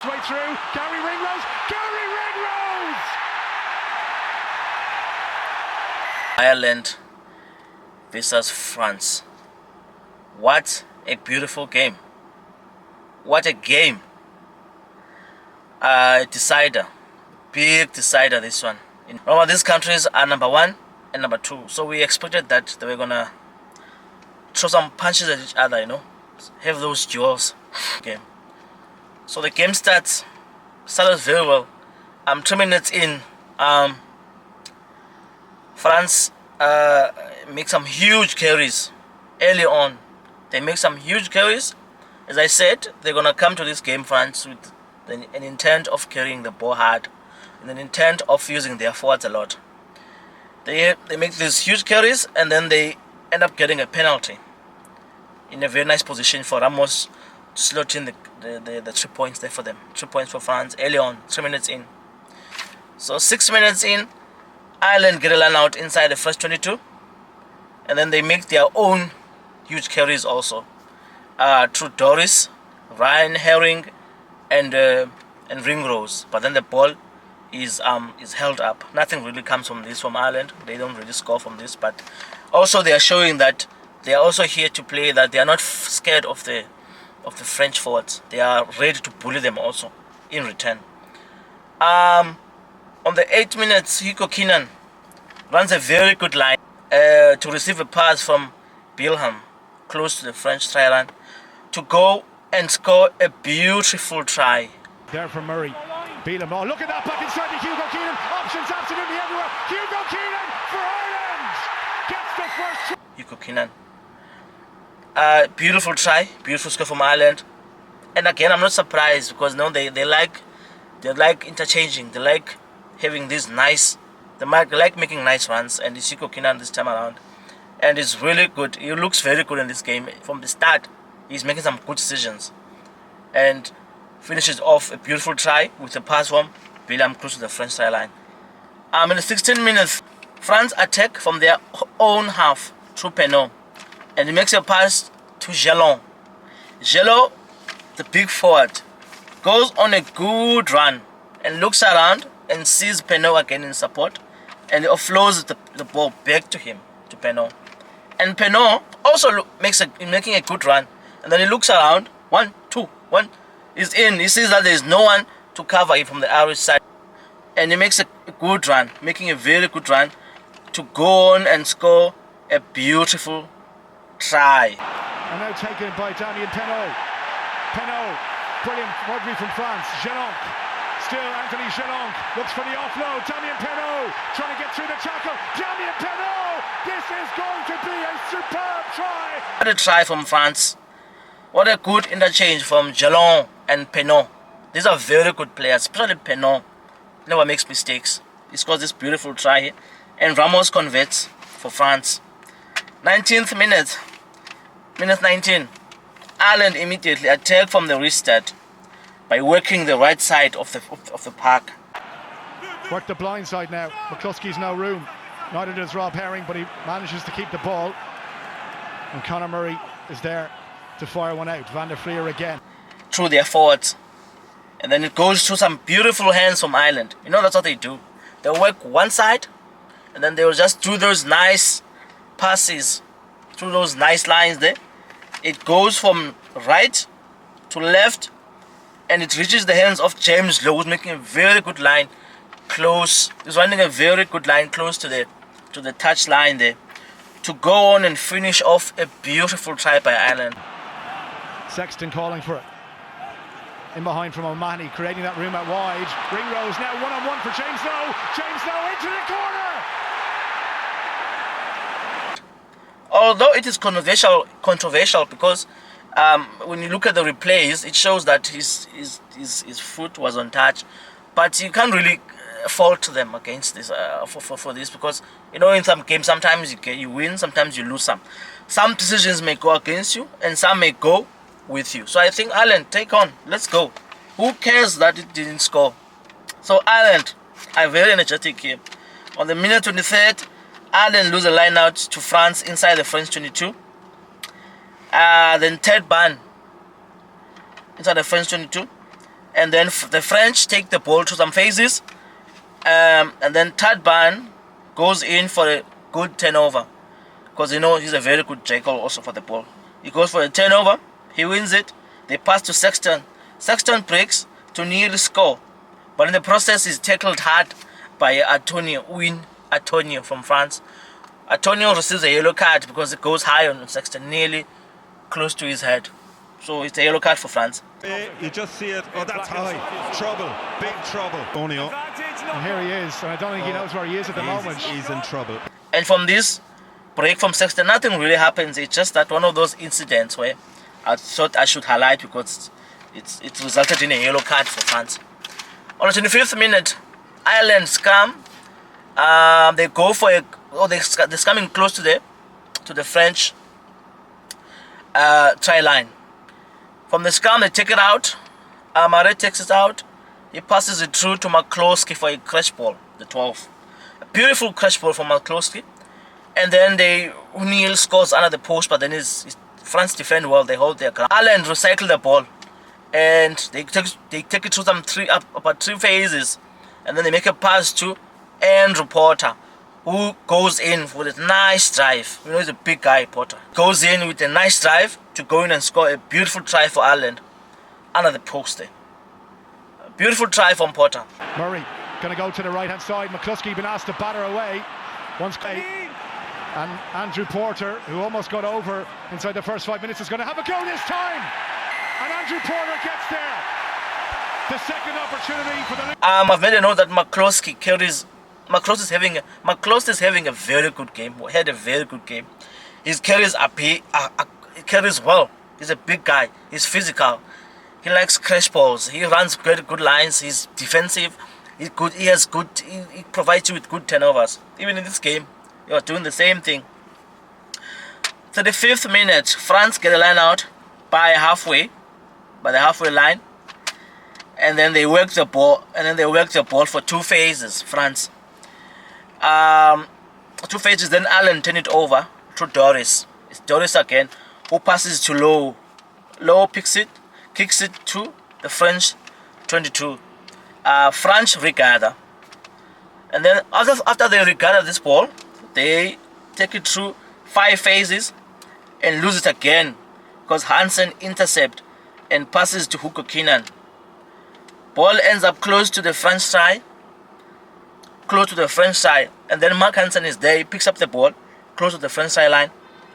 Way through, Gary Ringrose! Ireland versus France. What a beautiful game. What a game. Decider. Big decider, this one. Remember, these countries are number 1 and number 2. So we expected that they were going to throw some punches at each other, have those duels. Okay. So the game started very well. 2 minutes in, France make some huge carries early on. They make some huge carries. As I said, they're gonna come to this game, France, with an intent of carrying the ball hard and an intent of using their forwards a lot. They make these huge carries and then they end up getting a penalty in a very nice position for Ramos to slot in the 3 points there for them. 3 points for France early on, 3 minutes in. So 6 minutes in, Ireland get a line out inside the first 22, and then they make their own huge carries also through Doris, Ryan Herring, and Ringrose. But then the ball is held up. Nothing really comes from this from Ireland. They don't really score from this, but also they are showing that they are also here to play. That they are not scared of the French forwards. They are ready to bully them also in return. On the 8 minutes, Hugo Keenan runs a very good line to receive a pass from Bilham close to the French try line to go and score a beautiful try. There for Murray. Bilham. Oh, look at that back inside to Hugo Keenan. Options absolutely everywhere. Hugo Keenan for Ireland gets the first. Hugo Keenan. Beautiful try, beautiful score from Ireland. And again, I'm not surprised because they like interchanging. They like having these nice. They like making nice runs, and it's Hugo Keenan this time around, and it's really good. He looks very good in this game from the start. He's making some good decisions, and finishes off a beautiful try with a pass from Bilham close to the French try line. In the 16 minutes, France attack from their own half through Penaud, and he makes a pass to Gelon. Gelon, the big forward, goes on a good run and looks around and sees Penaud again in support, and he offloads the ball back to him, to Penaud. And Penaud also making a good run, and then he looks around, 1, 2, 1, he's in. He sees that there is no one to cover him from the Irish side, and he makes a good run, making a very good run to go on and score a beautiful try. And now taken by Damien Penaud. Penaud, brilliant rugby from France. Gelon, still Anthony Gelon looks for the offload. Damien Penaud trying to get through the tackle. Damien Penaud, this is going to be a superb try. What a try from France. What a good interchange from Gelon and Penaud. These are very good players, especially Penaud. Never makes mistakes. He scores this beautiful try here, and Ramos converts for France. 19th minute. Minute 19. Ireland immediately attack from the restart by working the right side of the park. Work the blind side now. McCluskey's no room. Neither does Rob Herring, but he manages to keep the ball. And Conor Murray is there to fire one out. Van der Fleer again. Through their forwards. And then it goes through some beautiful hands from Ireland. That's what they do. They work one side, and then they will just do those nice passes through those nice lines there. It goes from right to left, and it reaches the hands of James Lowe, who's making a very good line close. He's running a very good line close to the touch line there to go on and finish off a beautiful try by Ireland. Sexton calling for it. In behind from O'Mahony, creating that room out wide. Ringrose now one-on-one for James Lowe. James Lowe into the corner. Although it is controversial because when you look at the replays, it shows that his foot was untouched, but you can't really fault them against this for this because in some games sometimes you win, sometimes you lose some. Some decisions may go against you and some may go with you. So I think Ireland, take on, let's go. Who cares that it didn't score? So Ireland are very energetic here. On the minute 23rd, Ireland lose a line out to France inside the French 22. Then third ban inside the French 22. and then the French take the ball to some phases, and then Tadban goes in for a good turnover, because you know he's a very good tackle also for the ball. He goes for a turnover, he wins it, they pass to Sexton. Sexton breaks to nearly score, but in the process he's tackled hard by Antonio from France. Antonio receives a yellow card because it goes high on Sexton, nearly close to his head. So it's a yellow card for France. You just see it. Oh, that's high. Trouble. Big trouble. Onio. And here he is, and I don't think he knows where he is at the moment. He's in trouble. And from this break from Sexton, nothing really happens. It's just that one of those incidents where I thought I should highlight because it resulted in a yellow card for France. On the 25th minute, Ireland scrum. They go for a. Oh, they're coming close to the French try line. From the scrum, they take it out. Mare takes it out. He passes it through to McCloskey for a crash ball, the 12. A beautiful crash ball from McCloskey. And then O'Neill scores under the post, but then France defend well. They hold their ground. Ireland recycle the ball, and they take it through about 3 phases, and then they make a pass to Andrew Porter, who goes in with a nice drive. You know, he's a big guy, Porter. Goes in with a nice drive to go in and score a beautiful try for Ireland under the post there. A beautiful try from Porter. Murray going to go to the right hand side. McCluskey been asked to batter away. And Andrew Porter, who almost got over inside the first 5 minutes, is going to have a go this time. And Andrew Porter gets there. The second opportunity for the. I've made a note that McCloskey is having a very good game. Had a very good game. His carries he carries well. He's a big guy. He's physical. He likes crash balls. He runs good lines. He's defensive. He's good. He provides you with good turnovers. Even in this game, he was doing the same thing. 35th minute, France get a line out by the halfway line, and then they work the ball. For 2 phases. France. 2 phases. Then Allen turn it over to Doris. It's Doris again who passes to Lowe. Lowe kicks it to the French 22. French regather, and then after they regather this ball, they take it through 5 phases and lose it again because Hansen intercept and passes to Hugo Keenan. Ball ends up close to the French side, and then Mark Hansen is there. He picks up the ball close to the French side line,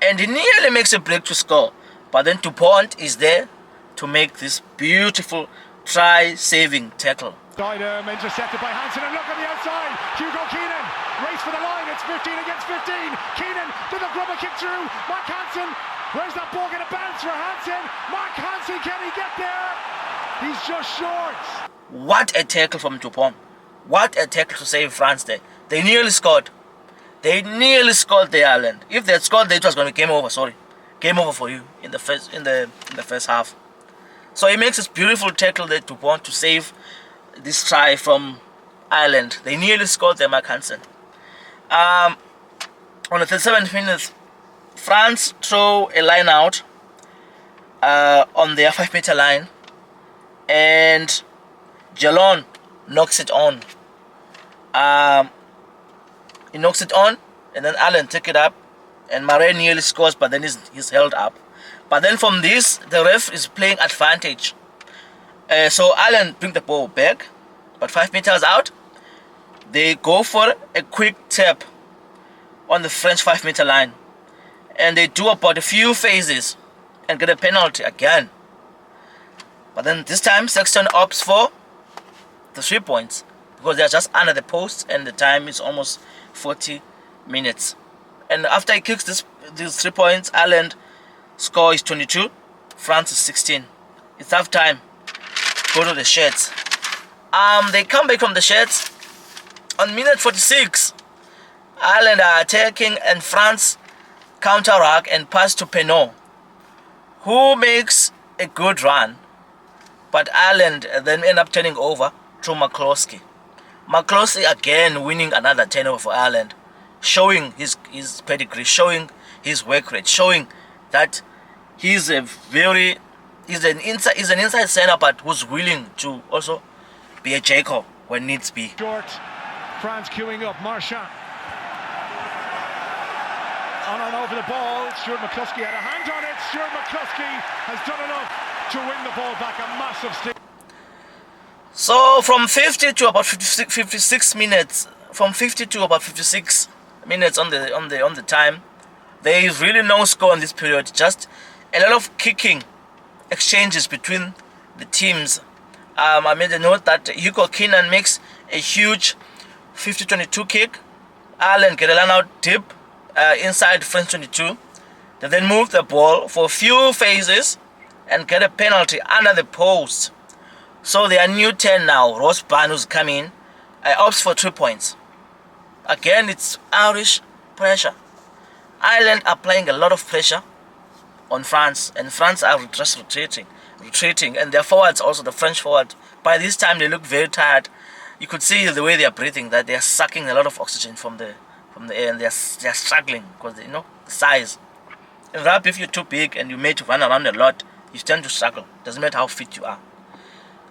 and he nearly makes a break to score, but then Dupont is there to make this beautiful try-saving tackle. Intercepted by Hansen, and look on the outside. Hugo Keenan, race for the line. It's 15 against 15. Keenan to the grubber kick through. Mark Hansen, where's that ball going to bounce for Hansen? Mark Hansen, can he get there? He's just short. What a tackle from Dupont. What a tackle to save France there. They nearly scored. The Ireland. If they had scored, it was going to be game over. Sorry, game over for you in the first half. So he makes this beautiful tackle there to want to save this try from Ireland. They nearly scored there, Mark Hansen. On the 37th minute, France throw a line out on their 5-meter line, and Jalon knocks it on. He knocks it on, and then Allen take it up, and Murray nearly scores, but then he's held up. But then from this, the ref is playing advantage. So Allen bring the ball back, but 5 meters out, they go for a quick tap on the French 5-meter line, and they do about a few phases and get a penalty again. But then this time Sexton opts for the 3 points because they're just under the post, and the time is almost 40 minutes. And after he kicks these 3 points, Ireland score is 22, France is 16. It's half time. Go to the sheds. They come back from the sheds on minute 46. Ireland are attacking, and France counterattack and pass to Penot, who makes a good run, but Ireland then end up turning over to McCloskey. McCloskey again winning another turnover for Ireland, showing his pedigree, showing his work rate, showing that he's He's an inside centre, but who's willing to also be a Jacob when needs be. Short, France queuing up, Marchand. On and over the ball, Stuart McCluskey had a hand on it. Stuart McCluskey has done enough to win the ball back, a massive steal. So from 50 to about 56 minutes, from 50 to about 56 minutes on the time, there is really no score in this period. Just a lot of kicking exchanges between the teams. I made a note that Hugo Keenan makes a huge 50-22 kick. Ireland get a line out deep inside French 22. They then move the ball for a few phases and get a penalty under the post. So they are new 10 now. Ross Barn, who's coming, opts for 3 points. Again, it's Irish pressure. Ireland are applying a lot of pressure on France, and France are just retreating, and their forwards also, the French forward, by this time they look very tired. You could see the way they are breathing, that they are sucking a lot of oxygen from the air, and they are struggling because the size. In rugby, if you're too big and you're made to run around a lot, you tend to struggle. Doesn't matter how fit you are.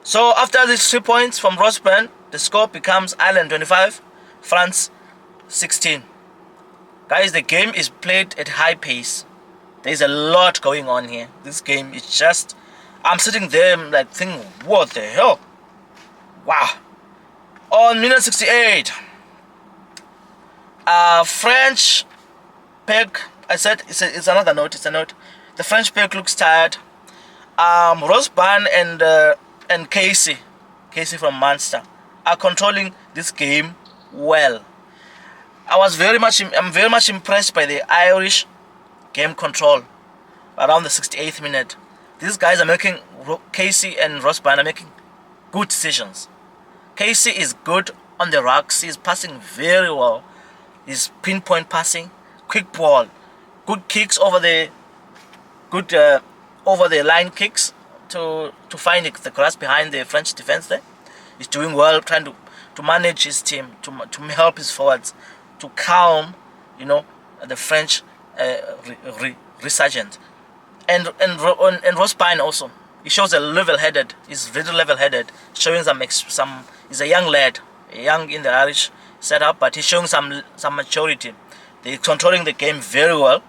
So after these 3 points from Rosburn, the score becomes Ireland 25, France 16. Guys, the game is played at high pace. There's a lot going on here. This game is just... I'm sitting there like thinking, what the hell? Wow. On minute 68, French pack, I said it's another note, it's a note. The French pack looks tired. Rosban and Casey from Munster are controlling this game well. I'm very much impressed by the Irish game control around the 68th minute. These guys are making, Casey and Rosban are making good decisions. Casey is good on the rocks. He's passing very well. He's pinpoint passing, quick ball, good kicks over the line kicks to find the grass behind the French defense there. He's doing well, trying to manage his team, to help his forwards, to calm, the French resurgent. And Rosbine also, he shows a level-headed. He's very level-headed, showing some. He's a young lad, young in the Irish setup, but he's showing some maturity. They're controlling the game very well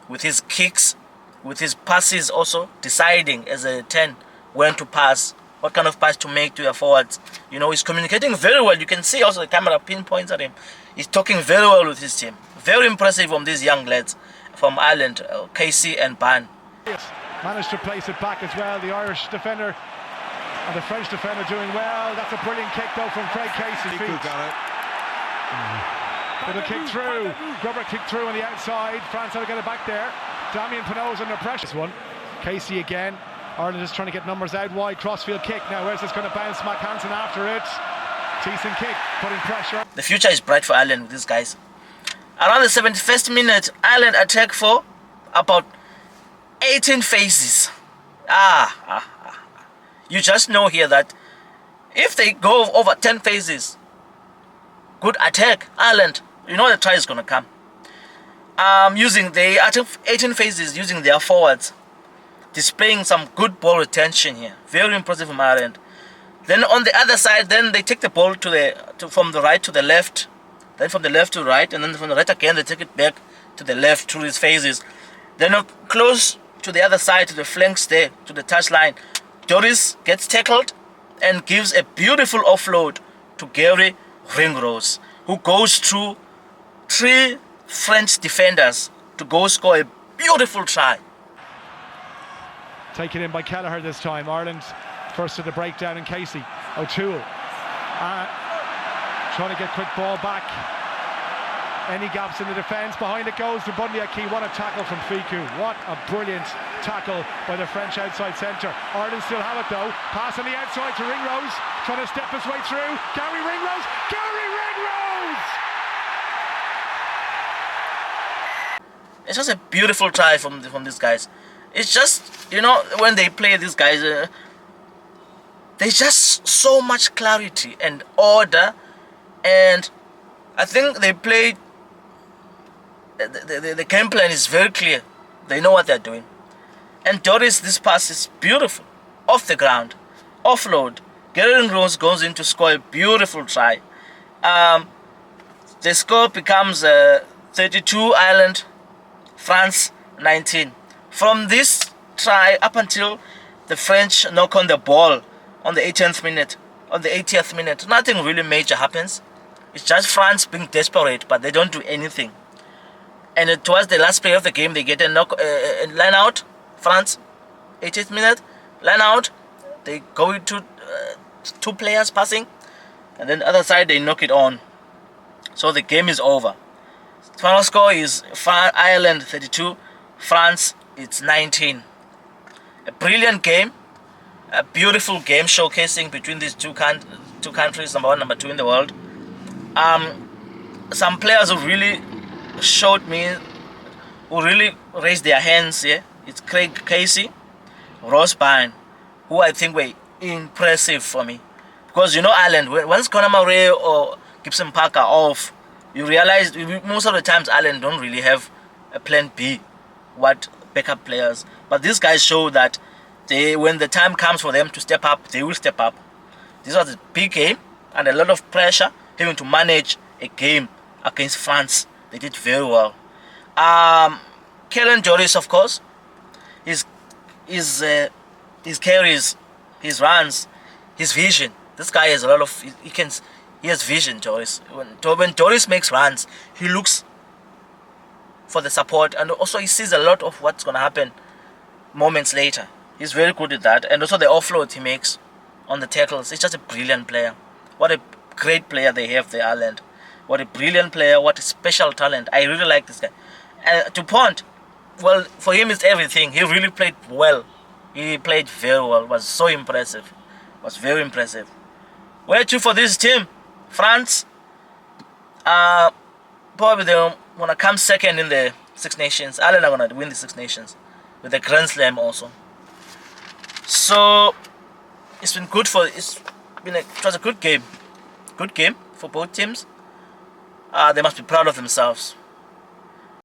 with his kicks, with his passes also, deciding as a 10 when to pass, what kind of pass to make to your forwards. He's communicating very well. You can see also the camera pinpoints at him. He's talking very well with his team. Very impressive from these young lads from Ireland, Casey and Ban. Managed to place it back as well. The Irish defender and the French defender doing well. That's a brilliant kick though from Craig Casey. Got it. Little kick through. Grubber kick through on the outside. France had to get it back there. Damien Pinot's under pressure. This one. Casey again. Ireland is trying to get numbers out wide. Crossfield kick. Now where's this going to bounce? Mac Hansen after it. Decent kick, putting pressure. The future is bright for Ireland with these guys. Around the 71st minute, Ireland attack for about 18 phases. You just know here that if they go over 10 phases, good attack, Ireland, the try is going to come. Using the 18 phases, using their forwards, displaying some good ball retention here. Very impressive from Ireland. Then on the other side, then they take the ball from the right to the left, then from the left to the right, and then from the right again they take it back to the left through these phases. Then close to the other side, to the flanks there, to the touchline. Joris gets tackled and gives a beautiful offload to Gary Ringrose, who goes through 3 French defenders to go score a beautiful try. Taken in by Kelleher this time. Ireland first to the breakdown in Casey. O'Toole trying to get quick ball back. Any gaps in the defence? Behind it goes to Bundyaki. What a tackle from Fiku. What a brilliant tackle by the French outside centre. Ireland still have it though. Pass on the outside to Ringrose. Trying to step his way through. Gary Ringrose! Gary Ringrose! It's just a beautiful try from these guys. It's just, when they play these guys, there's just so much clarity and order, and I think they played. The game plan is very clear. They know what they're doing, And Doris, this pass is beautiful. Off the ground. Offload. Garen Rose goes in to score a beautiful try. The score becomes 32 Ireland, France 19. From this try up until the French knock on the ball on the 80th minute, nothing really major happens. It's just France being desperate, but they don't do anything. And towards the last play of the game, they get a line out. France, 80th minute, line out. They go into two players passing, and then the other side they knock it on. So the game is over. Final score is Ireland 32, France it's 19. A brilliant game, a beautiful game showcasing between these two countries, number one, number two in the world. Some players who really showed me, who really raised their hands here. It's Craig Casey, Ross Byrne, who I think were impressive for me. Because you know Ireland, once Conor Murray or Gibson Parker off, you realize most of the times Ireland don't really have a plan B, what backup players. But these guys show that when the time comes for them to step up, they will step up. This was a big game and a lot of pressure having to manage a game against France. They did very well. Kellen Joris, of course, his carries, his runs, his vision. This guy has a lot of, he has vision, Joris. When Joris makes runs, he looks for the support, and also he sees a lot of what's going to happen moments later. He's very good at that, and also the offload he makes on the tackles. He's just a brilliant player. What a great player they have, the Ireland. What a brilliant player, what a special talent. I really like this guy. To Pont, well, for him it's everything. He really played well. He played very well. It was so impressive. It was very impressive. Where to for this team? France, probably they want to come second in the Six Nations. Ireland are going to win the Six Nations with the Grand Slam also. So it's been good it was a good game for both teams. They must be proud of themselves.